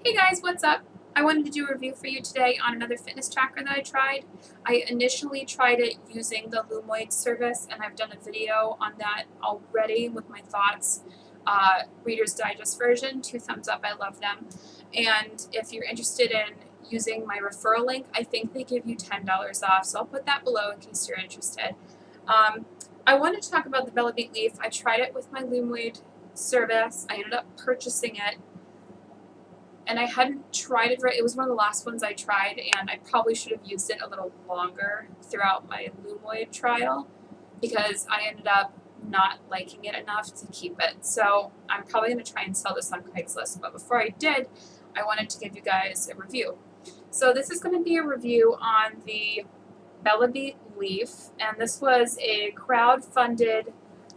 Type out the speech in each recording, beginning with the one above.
Hey guys, what's up? I wanted to do a review for you today on another fitness tracker that I tried. I initially tried it using the Lumoid service, and I've done a video on that already with my thoughts. Reader's Digest version, 2 thumbs up, I love them. And if you're interested in using my referral link, I think they give you $10 off, so I'll put that below in case you're interested. I wanted to talk about the Bellabeat Leaf. I tried it with my Lumoid service. I ended up purchasing it. And I hadn't tried it right. It was one of the last ones I tried, and I probably should have used it a little longer throughout my Lumoid trial because I ended up not liking it enough to keep it. So I'm probably going to try and sell this on Craigslist. But before I did, I wanted to give you guys a review. So this is going to be a review on the Bellabeat Leaf, and this was a crowd-funded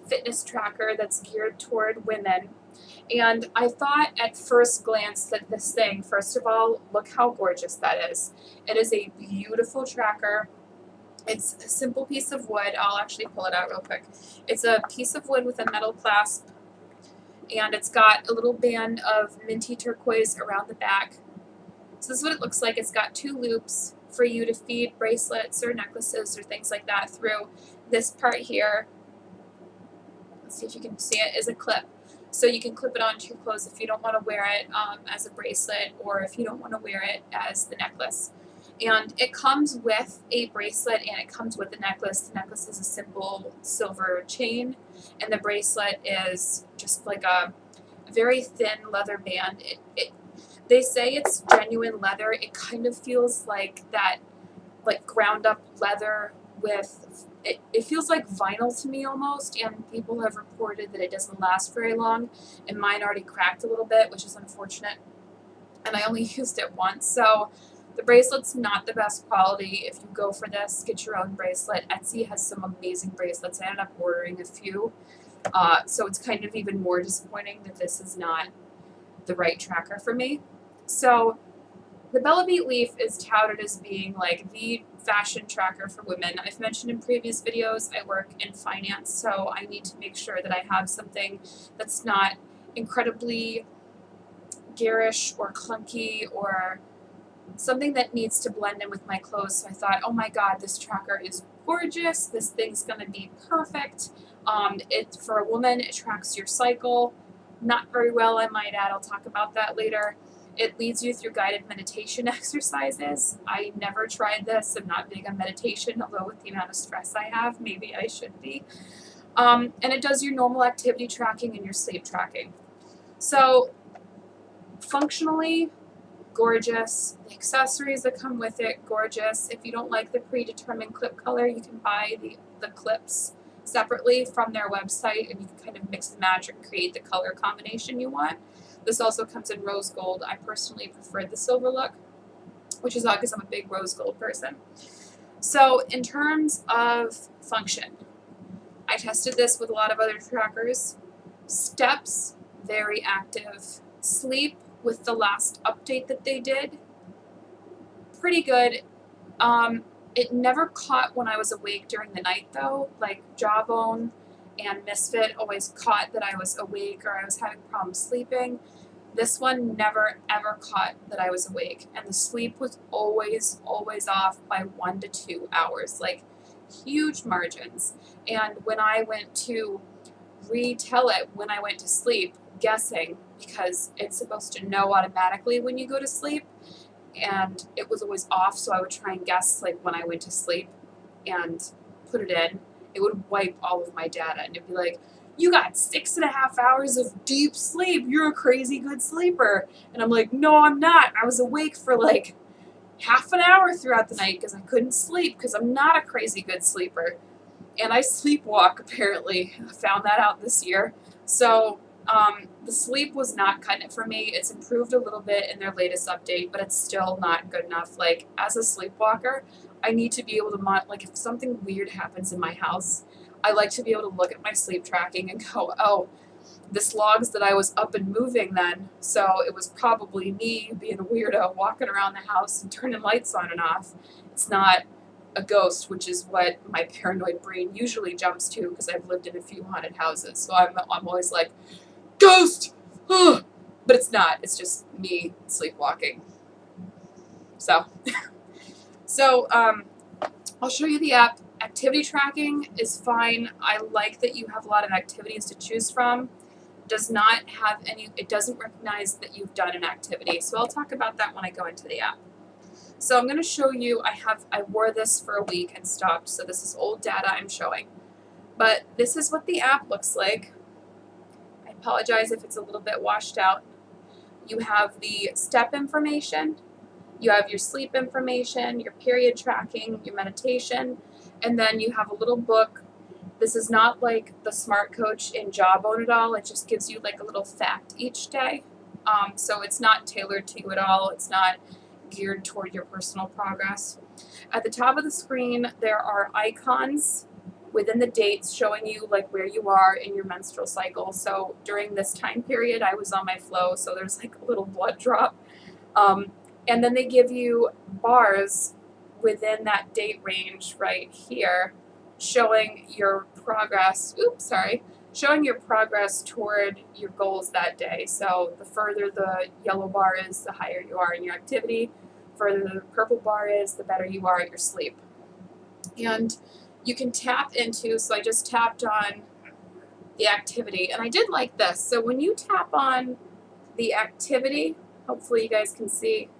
fitness tracker that's geared toward women. And I thought at first glance that this thing, first of all, look how gorgeous that is. It is a beautiful tracker. It's a simple piece of wood. I'll actually pull it out real quick. It's a piece of wood with a metal clasp, and it's got a little band of minty turquoise around the back. So this is what it looks like. It's got 2 loops for you to feed bracelets or necklaces or things like that through. This part here, let's see if you can see it, is a clip. So you can clip it onto your clothes if you don't want to wear it as a bracelet, or if you don't want to wear it as the necklace. And it comes with a bracelet and it comes with a necklace. The necklace is a simple silver chain, and the bracelet is just like a very thin leather band. They say it's genuine leather. It kind of feels like that, like ground up leather with, it feels like vinyl to me almost, and people have reported that it doesn't last very long, and mine already cracked a little bit, which is unfortunate, and I only used it once. So the bracelet's not the best quality. If you go for this, get your own bracelet. Etsy has some amazing bracelets. I ended up ordering a few, so it's kind of even more disappointing that this is not the right tracker for me. So the Bellabeat Leaf is touted as being like the fashion tracker for women. I've mentioned in previous videos I work in finance, so I need to make sure that I have something that's not incredibly garish or clunky or something that needs to blend in with my clothes. So I thought, oh my god, this tracker is gorgeous. This thing's going to be perfect. For a woman, it tracks your cycle. Not very well, I might add. I'll talk about that later. It leads you through guided meditation exercises. I never tried this. I'm not big on meditation, although with the amount of stress I have, maybe I should be. And it does your normal activity tracking and your sleep tracking. So, functionally, gorgeous. The accessories that come with it, gorgeous. If you don't like the predetermined clip color, you can buy the clips separately from their website, and you can kind of mix and match and create the color combination you want. This also comes in rose gold. I personally prefer the silver look, which is odd because I'm a big rose gold person. So in terms of function, I tested this with a lot of other trackers. Steps, very active. Sleep, with the last update that they did, pretty good. It never caught when I was awake during the night though, like Jawbone and Misfit always caught that I was awake or I was having problems sleeping. This one never ever caught that I was awake, and the sleep was always off by 1 to 2 hours, like huge margins. And when I went to retell it when I went to sleep, guessing, because it's supposed to know automatically when you go to sleep, and it was always off, so I would try and guess like when I went to sleep and put it in. It would wipe all of my data, and it'd be like, you got 6.5 hours of deep sleep. You're a crazy good sleeper. And I'm like, no, I'm not. I was awake for like half an hour throughout the night because I couldn't sleep because I'm not a crazy good sleeper. And I sleepwalk, apparently. I found that out this year. So the sleep was not cutting it for me. It's improved a little bit in their latest update, but it's still not good enough. Like, as a sleepwalker, I need to be able to, like, if something weird happens in my house, I like to be able to look at my sleep tracking and go, oh, this logs that I was up and moving then, so it was probably me being a weirdo walking around the house and turning lights on and off. It's not a ghost, which is what my paranoid brain usually jumps to because I've lived in a few haunted houses. So I'm always like, ghost! but it's not. It's just me sleepwalking. So, I'll show you the app. Activity tracking is fine. I like that you have a lot of activities to choose from. Does not have any, it doesn't recognize that you've done an activity. So I'll talk about that when I go into the app. So I'm going to show you, I wore this for a week and stopped. So this is old data I'm showing. But this is what the app looks like. I apologize if it's a little bit washed out. You have the step information, you have your sleep information, your period tracking, your meditation, and then you have a little book. This is not like the Smart Coach in Jawbone at all. It just gives you like a little fact each day. So it's not tailored to you at all. It's not geared toward your personal progress. At the top of the screen, there are icons within the dates showing you like where you are in your menstrual cycle. So during this time period, I was on my flow, so there's like a little blood drop. And then they give you bars within that date range right here, showing your progress, showing your progress toward your goals that day. So the further the yellow bar is, the higher you are in your activity. Further the purple bar is, the better you are at your sleep. And you can tap into, so I just tapped on the activity, and I did like this. So when you tap on the activity, hopefully you guys can see,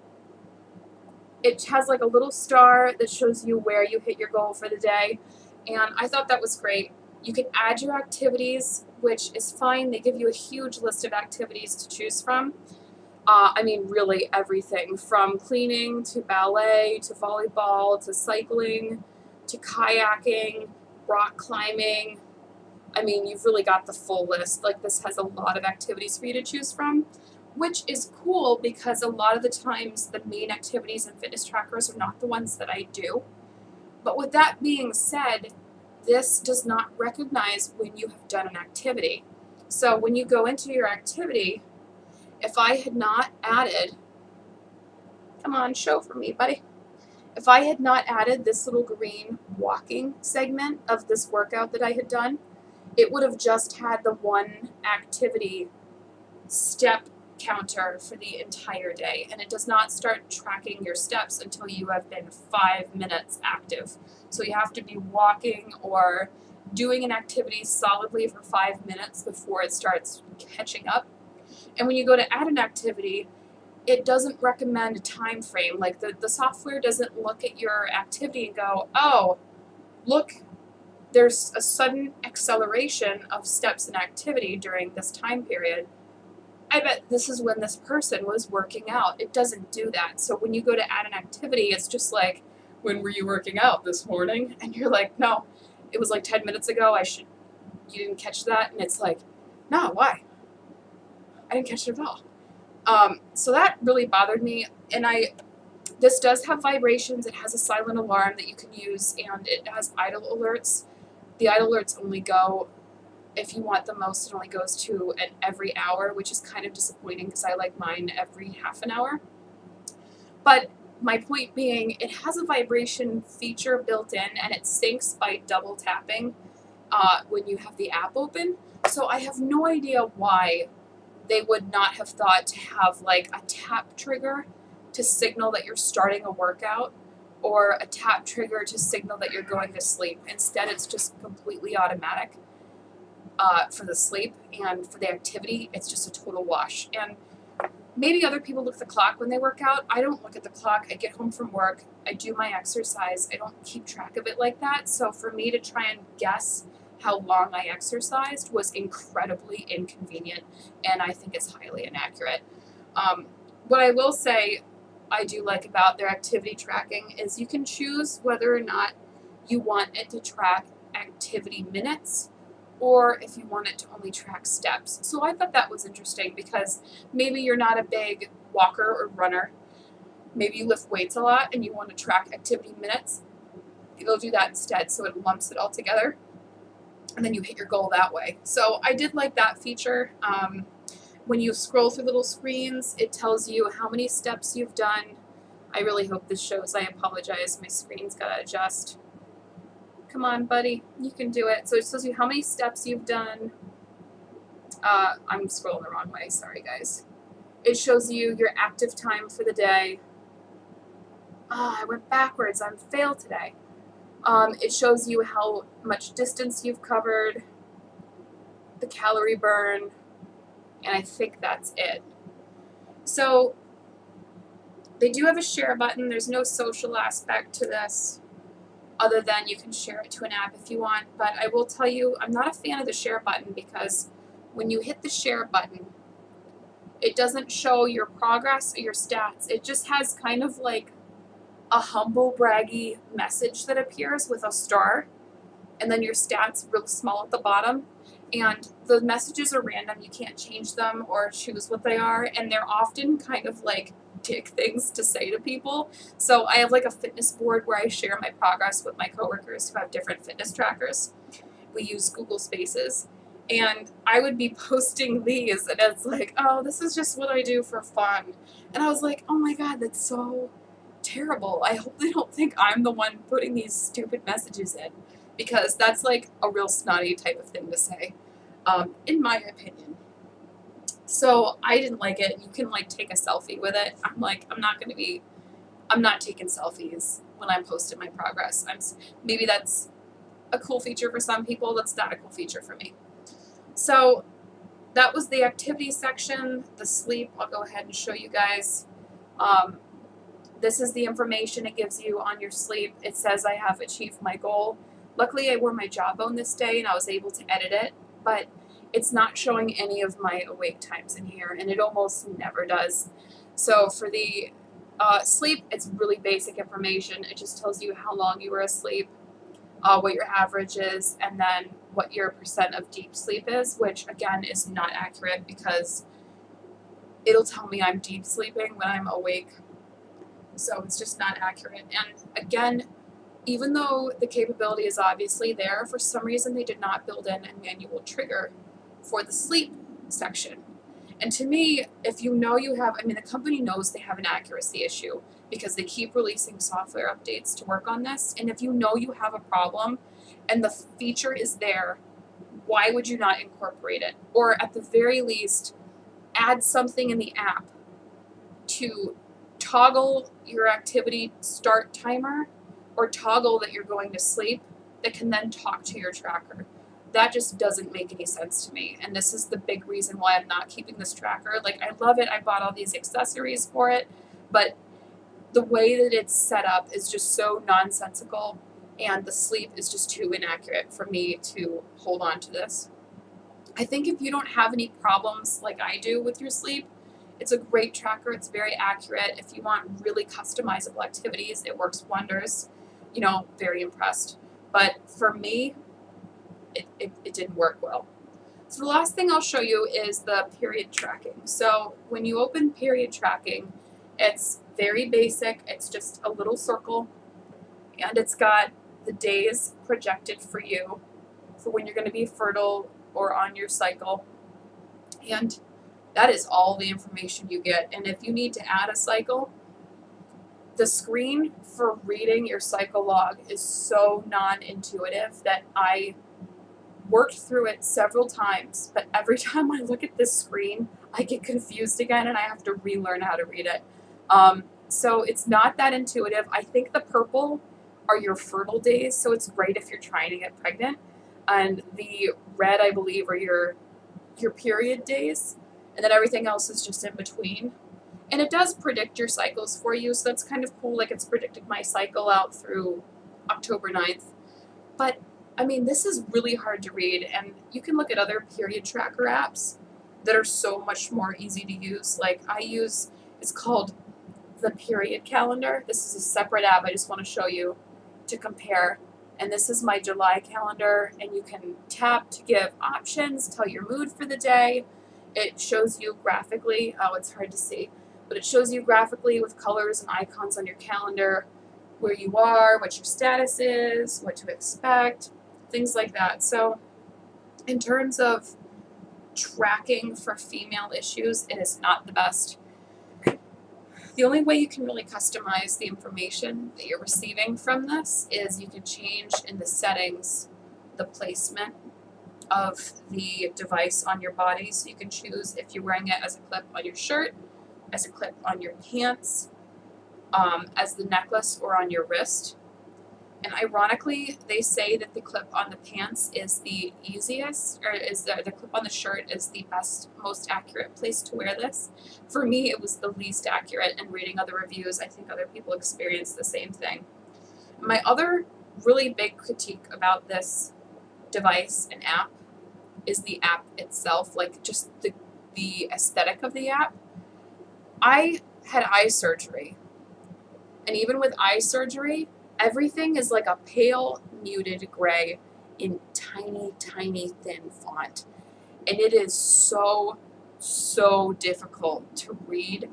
it has like a little star that shows you where you hit your goal for the day, and I thought that was great. You can add your activities, which is fine. They give you a huge list of activities to choose from. I mean, really everything from cleaning to ballet to volleyball to cycling to kayaking, rock climbing. I mean, you've really got the full list. Like, this has a lot of activities for you to choose from, which is cool because a lot of the times the main activities in fitness trackers are not the ones that I do. But with that being said, this does not recognize when you have done an activity. So when you go into your activity, if I had not added, come on, show for me, buddy. If I had not added this little green walking segment of this workout that I had done, it would have just had the one activity step counter for the entire day, and it does not start tracking your steps until you have been 5 minutes active. So you have to be walking or doing an activity solidly for 5 minutes before it starts catching up. And when you go to add an activity, it doesn't recommend a time frame. Like the software doesn't look at your activity and go, oh, look, there's a sudden acceleration of steps and activity during this time period. I bet this is when this person was working out. It doesn't do that. So when you go to add an activity, it's just like, when were you working out this morning? And you're like, no, it was like 10 minutes ago. You didn't catch that? And it's like, no, why? I didn't catch it at all. So that really bothered me. And this does have vibrations. It has a silent alarm that you can use, and it has idle alerts. The idle alerts only go, if you want the most, it only goes to an every hour, which is kind of disappointing because I like mine every half an hour. But my point being, it has a vibration feature built in, and it syncs by double tapping when you have the app open. So I have no idea why they would not have thought to have like a tap trigger to signal that you're starting a workout, or a tap trigger to signal that you're going to sleep. Instead, it's just completely automatic for the sleep, and for the activity, it's just a total wash. And maybe other people look at the clock when they work out. I don't look at the clock. I get home from work, I do my exercise. I don't keep track of it like that. So for me to try and guess how long I exercised was incredibly inconvenient, and I think it's highly inaccurate. What I will say I do like about their activity tracking is you can choose whether or not you want it to track activity minutes or if you want it to only track steps. So I thought that was interesting because maybe you're not a big walker or runner. Maybe you lift weights a lot and you want to track activity minutes. It'll do that instead, so it lumps it all together, and then you hit your goal that way. So I did like that feature. When you scroll through little screens, it tells you how many steps you've done. I really hope this shows. I apologize. My screen's got to adjust. Come on, buddy. You can do it. So it tells you how many steps you've done. I'm scrolling the wrong way. Sorry, guys. It shows you your active time for the day. I went backwards. I'm fail today. It shows you how much distance you've covered, the calorie burn, and I think that's it. So they do have a share button. There's no social aspect to this other than you can share it to an app if you want. But I will tell you, I'm not a fan of the share button because when you hit the share button, it doesn't show your progress or your stats. It just has kind of like a humble, braggy message that appears with a star, and then your stats real small at the bottom. And the messages are random. You can't change them or choose what they are, and they're often kind of like dick things to say to people. So I have like a fitness board where I share my progress with my coworkers who have different fitness trackers. We use Google Spaces. And I would be posting these, and it's like, oh, this is just what I do for fun. And I was like, oh my God, that's so terrible. I hope they don't think I'm the one putting these stupid messages in, because that's like a real snotty type of thing to say, in my opinion. So I didn't like it. You can like take a selfie with it. I'm like, I'm not taking selfies when I'm posting my progress. Maybe that's a cool feature for some people. That's not a cool feature for me. So that was the activity section. The sleep, I'll go ahead and show you guys. This is the information it gives you on your sleep. It says I have achieved my goal. Luckily, I wore my jawbone this day and I was able to edit it, but it's not showing any of my awake times in here, and it almost never does. So for the sleep, it's really basic information. It just tells you how long you were asleep, what your average is, and then what your percent of deep sleep is, which again is not accurate because it'll tell me I'm deep sleeping when I'm awake. So it's just not accurate. And again, even though the capability is obviously there, for some reason they did not build in a manual trigger for the sleep section. And to me, if you know you have, the company knows they have an accuracy issue because they keep releasing software updates to work on this. And if you know you have a problem and the feature is there, why would you not incorporate it? Or at the very least, add something in the app to toggle your activity start timer or toggle that you're going to sleep that can then talk to your tracker. That just doesn't make any sense to me. And this is the big reason why I'm not keeping this tracker. Like, I love it. I bought all these accessories for it, but the way that it's set up is just so nonsensical, and the sleep is just too inaccurate for me to hold on to this. I think if you don't have any problems like I do with your sleep, it's a great tracker. It's very accurate. If you want really customizable activities, it works wonders. Very impressed. But for me, it didn't work well. So the last thing I'll show you is the period tracking. So when you open period tracking, it's very basic. It's just a little circle, and it's got the days projected for you for when you're going to be fertile or on your cycle. And that is all the information you get. And if you need to add a cycle, the screen for reading your cycle log is so non-intuitive that I worked through it several times, but every time I look at this screen, I get confused again and I have to relearn how to read it. So it's not that intuitive. I think the purple are your fertile days, so it's great if you're trying to get pregnant. And the red, I believe, are your period days, and then everything else is just in between. And it does predict your cycles for you, so that's kind of cool. Like, it's predicted my cycle out through October 9th. But this is really hard to read, and you can look at other period tracker apps that are so much more easy to use. Like, it's called the Period Calendar. This is a separate app I just want to show you to compare. And this is my July calendar, and you can tap to give options, tell your mood for the day. It shows you graphically, it's hard to see, but it shows you graphically with colors and icons on your calendar where you are, what your status is, what to expect, things like that. So in terms of tracking for female issues, it is not the best. The only way you can really customize the information that you're receiving from this is you can change in the settings the placement of the device on your body. So you can choose if you're wearing it as a clip on your shirt, as a clip on your pants, as the necklace, or on your wrist. And ironically, they say that the clip on the pants is the easiest, or is the clip on the shirt is the best, most accurate place to wear this. For me, it was the least accurate, and reading other reviews, I think other people experience the same thing. My other really big critique about this device and app is the app itself, like just the aesthetic of the app. I had eye surgery, and even with eye surgery, everything is like a pale, muted gray in tiny, tiny, thin font. And it is so, so difficult to read.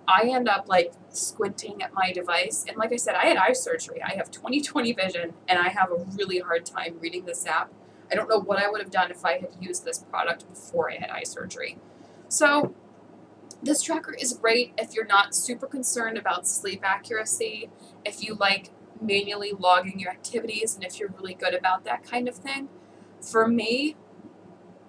I end up like squinting at my device. And like I said, I had eye surgery. I have 20/20 vision, and I have a really hard time reading this app. I don't know what I would have done if I had used this product before I had eye surgery. So this tracker is great if you're not super concerned about sleep accuracy, if you like manually logging your activities, and if you're really good about that kind of thing. For me,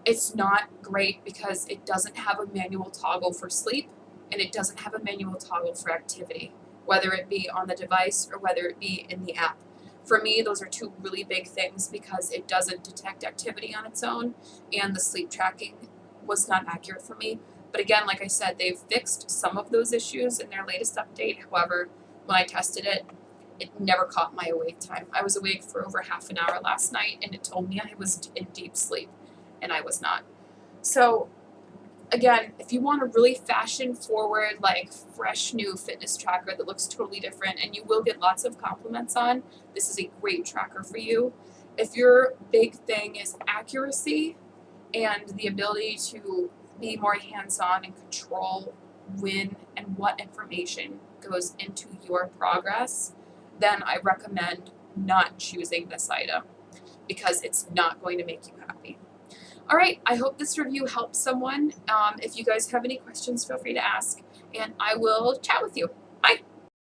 it's not great because it doesn't have a manual toggle for sleep, and it doesn't have a manual toggle for activity, whether it be on the device or whether it be in the app. For me, those are two really big things because it doesn't detect activity on its own, and the sleep tracking was not accurate for me. But again, like I said, they've fixed some of those issues in their latest update. However, when I tested it, it never caught my awake time. I was awake for over half an hour last night, and it told me I was in deep sleep, and I was not. So again, if you want a really fashion-forward, like fresh new fitness tracker that looks totally different, and you will get lots of compliments on, this is a great tracker for you. If your big thing is accuracy and the ability to be more hands-on and control when and what information goes into your progress, then I recommend not choosing this item because it's not going to make you happy. All right, I hope this review helps someone. If you guys have any questions, feel free to ask, and I will chat with you. Bye.